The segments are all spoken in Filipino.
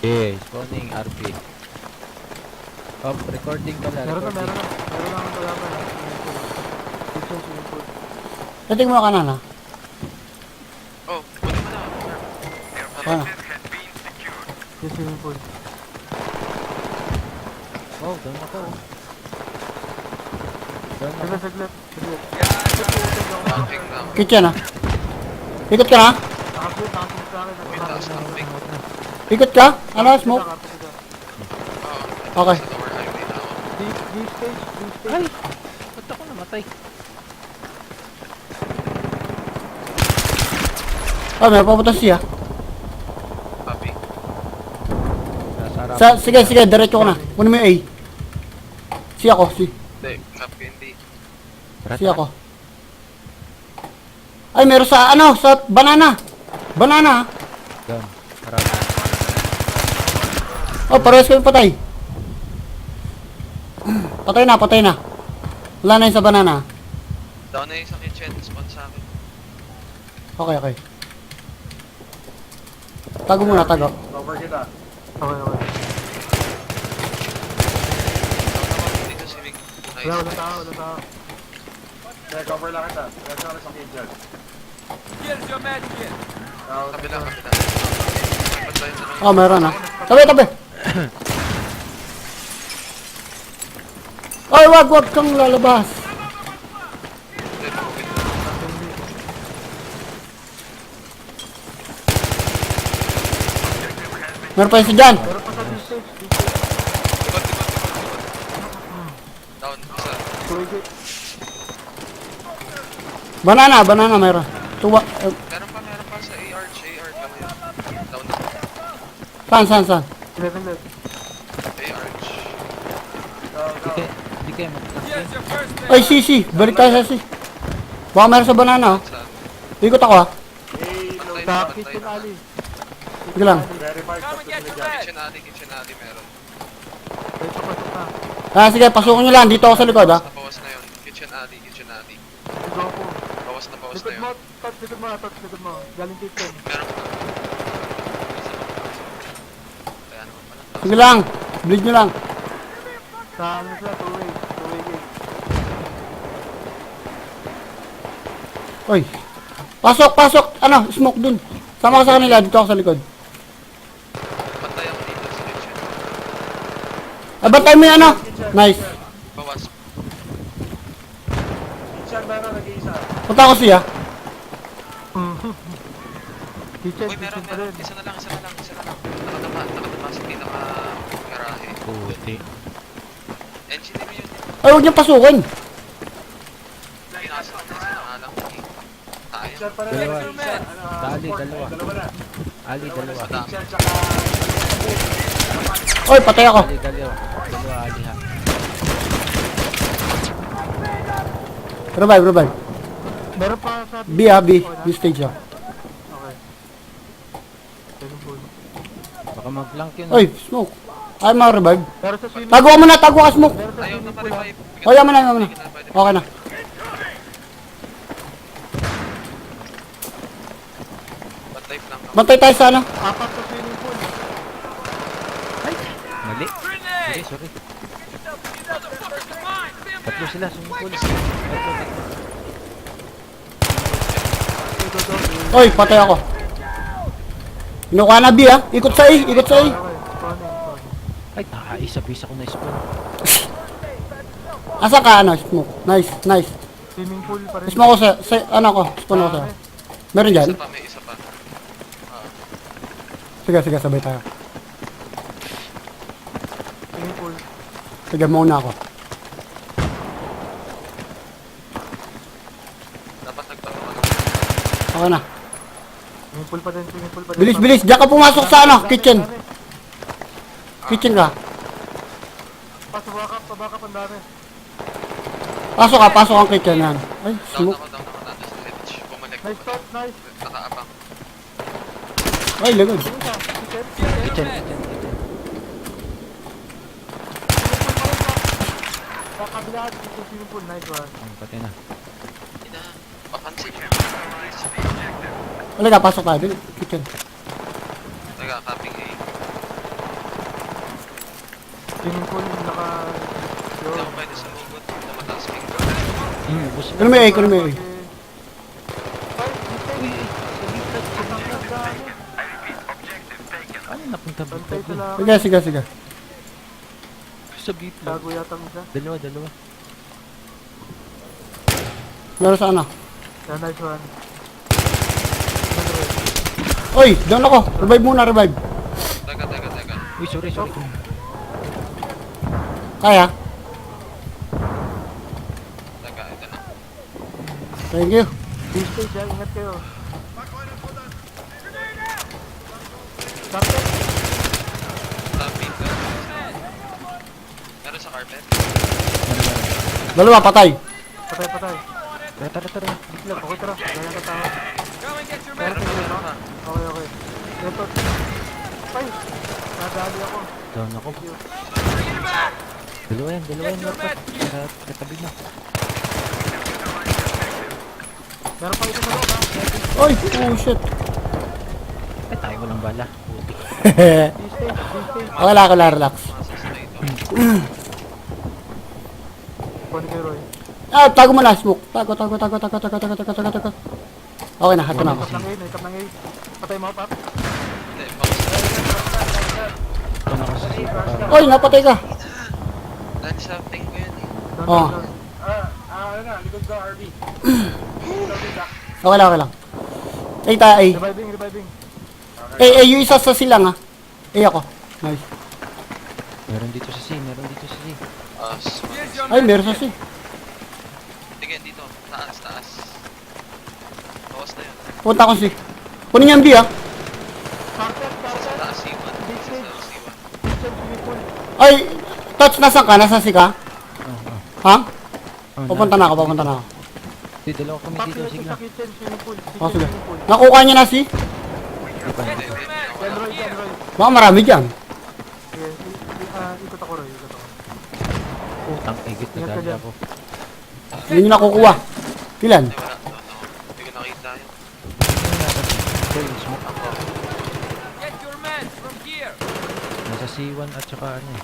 Okay, spawning RP. Oh, recording pala. Meron na, Recording. meron na. Meron na akong kalaban na swimming pool. Kitchen swimming pool. Dating mo kanan ha. Oh, kunin mo na. Ano? Yung swimming pool. Oh, doon ako. Doon ako. Saglit. Camping na. Kitchen ha. Ikot ka na? Nakasweet sa akin. Taas camping. Ikot ka? Ano? Smoke? Oo. Okay. Sa lower highway na ako. D-stage. Ay! Ba't ako namatay? Ah, may papunta siya. Papi. Nasa harap. Sige, diretso ko na. Kunin mo yung A. Si ako, Hindi, cap candy. Tara, si tara. ako. Ay, meron sa ano, sa banana. Banana ha. Doon. Harap. Oh, parehas kami patay. Patay na. Wala na yung sa banana. Down na yung sa kitchen. Spawn sa akin. Okay. Tago muna, tago. Okay. Down naman dito si Rick. Nice. Wala tao. Cover lang kita. Diretso ka sa kitchen. Kabila. Patayin na lang. Oh, meron ha. Tabi. Ay, wag kang lalabas. Hindi, moving. Meron pa yung sa dyan. Meron pa sa D-stage. Likod. Down. Isa. Tuwigit. Banana meron. Tuwa. Meron pa sa ARch. AR lang yun. Down. Saan? Level left. ARch. Hindi kayo magkakit. Ay, si. Balik tayo sa si. Baka meron sa banana, oh. Saan? Ikot ako, ha. Pantay Sa na. kitchen alley. Sige lang. Verify sa susunod yan. Kitchen alley meron. Dito pasok na. Ah, sige, pasukin nyo lang. Dito ako sa likod, ha. Bawas na yun. Kitchen alley. Dito ako. Bawas na Likod yun. mo. Likod mo. Galing kitchen. Meron pa. Kaya naman pala. Sige lang. Bleed nyo lang. Sa ano sila, two-way gate. Oy. Pasok. Ano, smoke dun. Sama ka sa kanila. Dito ako sa likod. Pantay ako dito sa kitchen. Bantay mo yung ano. Nice. Bawas. Kitchen meron nag-iisa. Punta ako siya. Kitchen Uy, meron. pa rin. Isa na lang. Nakatama sa pinaka-garahe. Puti. Engine mo yun. Ay, huwag niyang pasukin. Pinasa na alam. Tayo. Kitchen pa rin Dalawa. nag-iisa. Dali, Support. dalawa. Dalawa na. Ali, dalawa. Madami. Kitchen tsaka... Oy, patay ako. Ali, dalawa. Dalawa, Ali ha. Revive. Meron pa sa B, ha, B. B stage, ha. Okay. Swimming pool. Baka mag-flank yun. Oy, smoke. Ay, revive. Meron sa swimming Tago ka muna, tago ka smoke. Meron sa Ayaw na swimming pool. ma-revive. O, yaman na. Okay na. But life lang ako. Bantay tayo sa ano. Apat sa swimming pool. Mali. Sorry. Tatlo sila, sumipul. Oy, patay ako. Inukuha na B, ha. Ikot sa A. Okay, spawning. Ay, isa-bisa ko na spawn. Asa ka, ano, smoke. Nice. Swimming pool pa rin. Smoke ko sa ano ko. Spawn ako sa. Meron dyan? May isa pa. Sige, sabay tayo. Swimming pool. Sige, mauna ako. Dapat nagtawa. Okay na. Swimming pool pa din. Bilis. Diyan ka pumasok sa ano, kitchen. Kitchen ka. Pabakap ang dami. Pasok ang kitchen yan. Ay, Down smoke. ako sa ledge. Bumalik. Nice shot, nice. Nakaabang. Ay, lagod. Sino ka? Kitchen? Kitchen. Sa kabila, kitchen swimming pool. Nice one. Ang patay na. Ina. Papansin niyo. Wala ka, pasok tayo. Kitchen. Nagka-capping A. Swimming pool, naka... Hindi ako pwede sa lubot na mataas ping ko. Bus Kunin mo yung A, kunin mo yung A. Ano napunta ba? Bantay sa lang. Sige, sige, sige. Sa bitlo. Gago yata isa. Dalawa. Meron sa ano? Yeah, nice one. Oy, down ako. Revive muna, revive. Teka. Uy, sorry. Kaya? Teka, ito na. Thank you. D-stage ha, ingat kayo. Carpet. Tapin ka. Meron sa carpet. Dalawa, patay. Patay. Tara. Biglang, okay tara. Ganyan ka tao. Meron no? pa. Okay. Ito. Ay! Nadali ako. Down ako. Dalawa yan. Dapat. Katabi na. Meron pa ito sa loob ha. Oy, oh shit. Ay, tayo walang bala. Puti. D-stage. Wala ko lang, relax. Masasay ito. Kunin kayo Roy. Ah, tago mo na, smoke. Tago. Okay na, hato na ako. Ikap ng A. Patay mo, Pap. Hindi, bounce. Ito na kasi si Papa. Oy, napatay ka. Dahil sa ping ko yan eh. Oh. Ano na, likod ka, RB. Okay lang. Ay, tayo, ay. Reviving. Yung isa sa silang, ha. Ako. Nice. Meron dito sa C. Ay, meron sa si. Tingin dito. Taas. Bawas na yun. Punta ko si. Kunin niya ang B, ha. Carpet. Sa taas C1. Sa D-stage. C1. Swimming pool. Ay, touch, nasan ka? Nasa si ka? Ha? Oh, Pupunta na ako. Di, dalawa kami Pap, dito. yung Sige sa lang. kitchen, swimming pool. Oh, sige. Swimming pool. Nakuha niya na si. Hindi. Jan Roy. Baka marami dyan. Sige, ikot ako Roy. Putang igit. Ingat ka Nadali dyan. ako. Yun yung nakukuha. Ilan? Hindi, wala. Hindi ko nakita yun. Sorry, smoke. Ako. Nasa C1 at saka ano eh.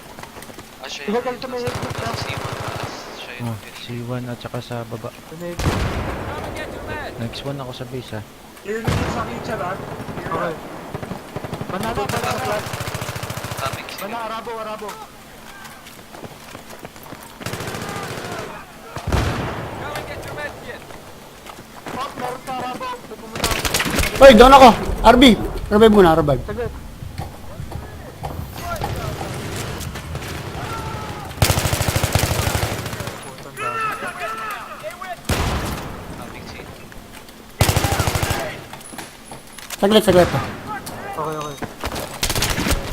Siya Ikaw yun. ka sa may headset ka. Nasa C1. Siya yun. Oh, C1 at saka sa baba. Tunig. Next one ako sa base ha. Clear na yun sa kitchen, ha? Okay. Banana flat. Tapping C1. Arabo. Pop, meron ka Arabo. Pumunta. Oy, down ako. RB. Revive muna, revive. Saglit. Tapping C. Saglit. Okay.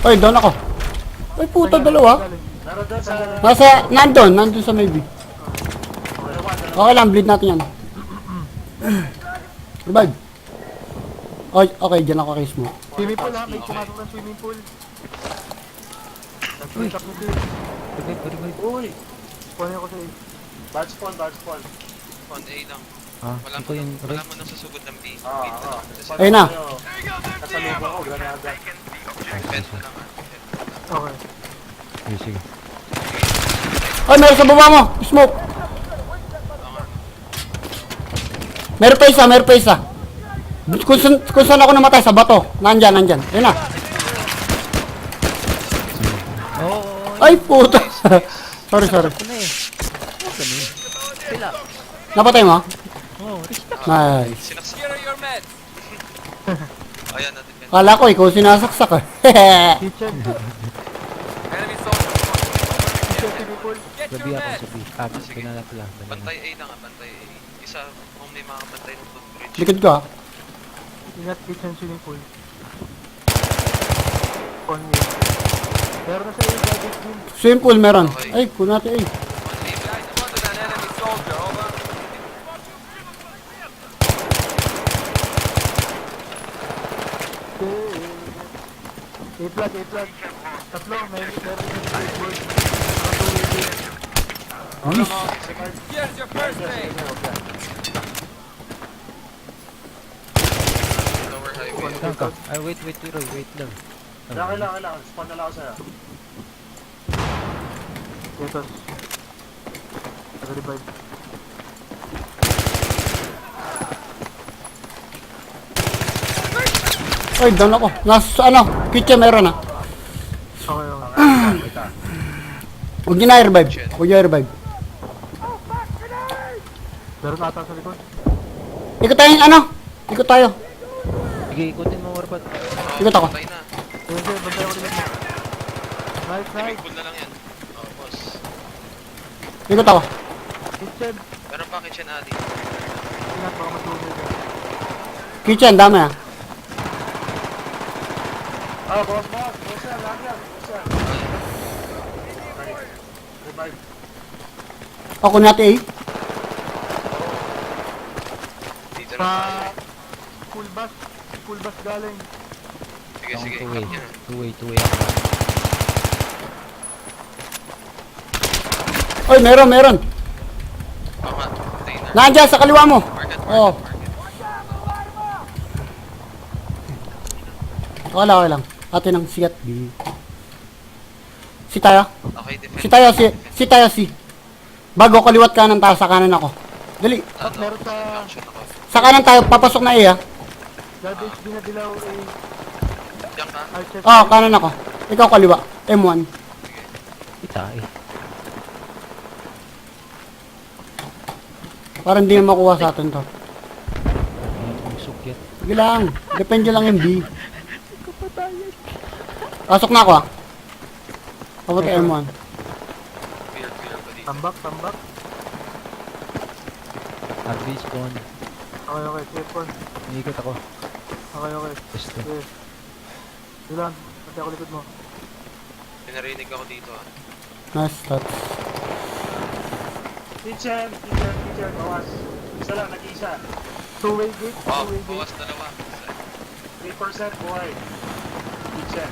Oy, down ako. Oy, puta, dalawa. Meron doon sa... Nandun sa maybe. Okay lang, bleed natin yan. Revive. Okay, dyan ako kay smoke. Swimming pool ha. May pumasok ng swimming pool. Nag-wake up nito. Revive. Uy! Kunin ako sa A. Bad spawn. On A lang. Ah, Wala ito yung Wala mo nang sasugod ng B. Ah, Wait na lang. ah. Ayun na. Kasalubong ako, granada. Vent na lang. Okay. Sige. Oy, meron sa baba mo. Smoke. Meron pa isa. Kung saan ako namatay, sa bato. Nandyan. Ayun na. Oo. Ay, puta. sorry. Ito na eh. Ganun. Sila. Napatay mo? Oh, respect. Nice. Sinaksak. Ayan natin. Kala ko, ikaw sinasaksak. Kitchen. Swimming pool. Gabi ako sa B. Abis Sige. ko na lang pala. Bantay A lang. Bantay A. Isa kung may mga bantay ng footbridge. Likod ko, ha. Ingat kitchen swimming pool. On me. Meron na sa A. Gadget din. Swimming pool meron. Ay, kunin natin. Ay. A-plug. Tatlo. Meron yung skateboard. Nice. Lower highway. Saan ka? Ay, wait, Roy. Wait lang. Kailangan. Spawn na lang ako sa'yo. Ketos. Nag-revive. Ay, down ako. Nasa ano, kitchen meron ah. Okay, okay. Huwag niyo na i-revive. Huwag niyo i-revive. Meron ata sa likod. Ikot tayo ano? Ikot tayo. Sige, ikutin mo, Warpat. Ikot ako. Patay na. Sige, sige, bantay ako likod mo. Nice, Swimming nice. pool na lang yan. Oh, boss. Ikot ako. Kitchen. Meron pa kitchen Adi. Ingat, baka matulog yan. Kitchen, dami ah. Ah, boss. Boss yan, lang yan. Boss yan. Okay. Revive. Ako natin eh. Dito Sa na tayo. school bus galing. Sige, sige. Two-way. Cut niya. Two-way ako. Oy, meron. Tama. Patay na. Nandiyan sa kaliwa mo. Market. Oo. Okay lang. Atin ang sigat. Si tayo. Okay, defend. Si tayo. Bago kaliwat kanan tayo, sa kanan ako. Dali. Meron sa Action ako. Sa kanan tayo, papasok na eh ah. garbage bin na dilaw eh. Diyan ka. Arches. Oo, kanan ako. Ikaw kaliwa. M1. Itay. Para hindi na makuha sa atin to. Ang sukyat. Sige lang. Depende lang yung B. Pasok na ako ah. Papunta M1. Clear pa dito. Tambak. RB spawn. Okay, safe point. Iikot ako. Okay. Gusto. Sige. Ilan, pati ako likod mo. Pinarinig ako dito ah. Nice stats. Kitchen. Bawas. Isa lang, nag-isa. Two-way gate. Oh, Two-way gate. bawas dalawa. 3% buhay. Kitchen.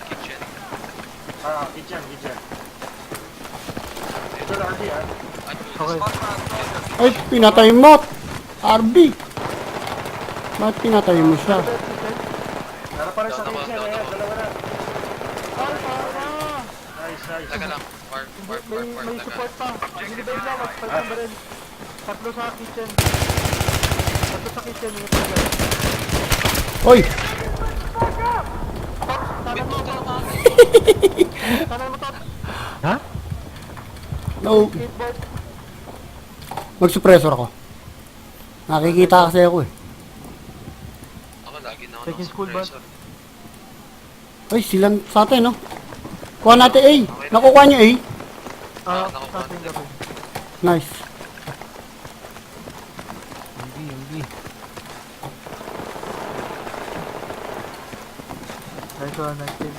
Kitchen. Ah, kitchen. Ito na, RD ah. Okay. Ay, pinatay mo. RB. Bakit pinatay mo siya? Tara pa rin sa Down ako, kitchen down eh. ako. Dalawa na. Ay, para! Nice. Taga lang. Park. May Taga. support pa. Nilibay lang, mag-fight ng baril. Tatlo sa kitchen. Ingat ka dyan. Oy, Kanan mo, Tots. Ha? no. Skateboard. Mag-suppressor ako. Nakikita kasi ako eh. Ako lagi na ako Taking ng school bus. suppressor. Ay, silang sa atin, no? Kuha natin A. Nakukuha niyo A. Kaping. Nice. Yung B. Nice one, nice team.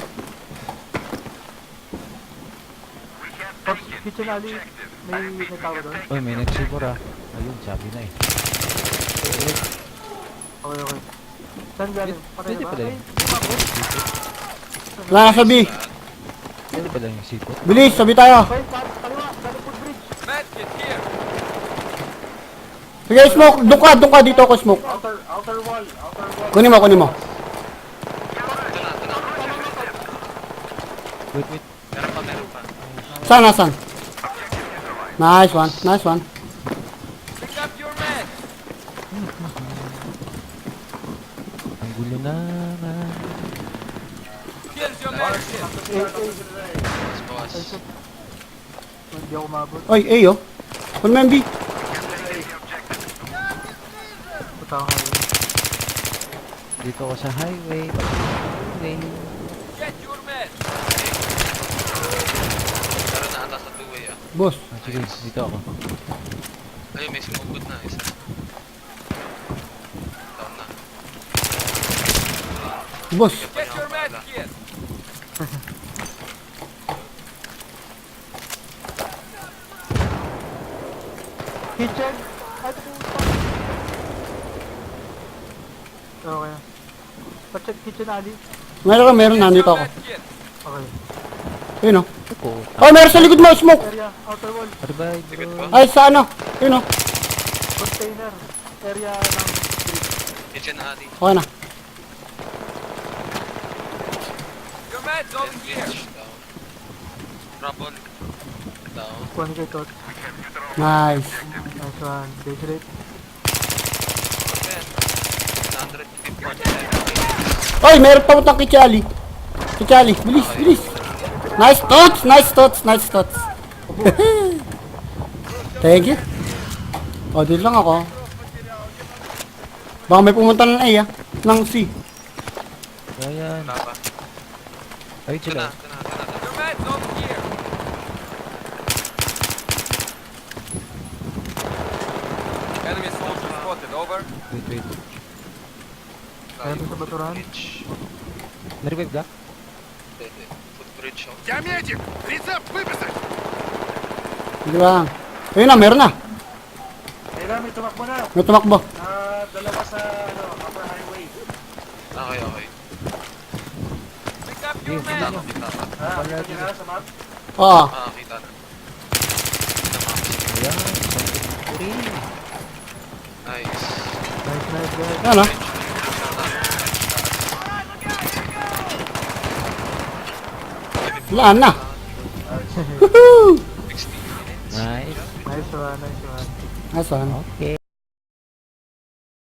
Tots, kitchen alley. May tao doon. Uy, may nagsibor ah. Ayun, sabi na eh. Okay. Saan galing? Patay Pwede na ba? pala Ay, yun. Wala na sa B. Pwede pala yung sipot. Bilis, sabi tayo. Okay, kaliwa. Galing footbridge. Sige, smoke. Doon ka. Dito ako smoke. Outer wall. Kunin mo. Ito na. Wait. Meron pa. Saan? Nice one. Ang gulo na nga. Bawas. Hindi ako mabot. Oy, A oh. Kunin mo yung B. Puta ko ngayon. Dito ako sa highway. Meron na ata sa two-way ah. Boss. Ah, sige, dito ako. Ayun, may sumugot na. Isa. Down na. Boss. Get your med kit! Kitchen! Ay, puta! Okay. Pa-check kitchen alley. Meron. Nandito ako. Okay. Ayun oh. Ako. Oh, meron sa likod mo. Smoke. Area, outer wall. Revive, Likod bro. ba? Ay, sa ano? Ayun oh. Container. Area ng Kitchen alley. Okay na. Your med's over here. Down. Trouble. Down. Kuha ni kay Tot. Nice. Nice one. Desiree. Ayan. 150. Oy, meron pa utang kay Charlie. Kay Charlie, bilis, bilis. Nice tots, nice tots, nice tots. Thank you. O, dito lang ako. Baka may pumunta ng A, ah. Ng C. Ayan. Wala pa. Ayun Ito sila. na, ito na, ito na. Enemy soldier spotted, over. Wait, wait. Kaya doon sa baturan. Footbridge. Narevive ka? Hindi. Footbridge oh. Я медик! Рецепт выписать! Hindi lang. Ayun na, meron na. Kailan may tumakbo na. May tumakbo. Dalawa sa upper highway. Okay, okay. Sige, Kita ko, kita ko. Kita niyo na sa map? Oo. Kita na. Ayan. Three. Nice. Nice, nice, guys. Yan, ah. Wala na. Woohoo! 16 minutes. Nice. Nice one, nice one. Nice one. Okay.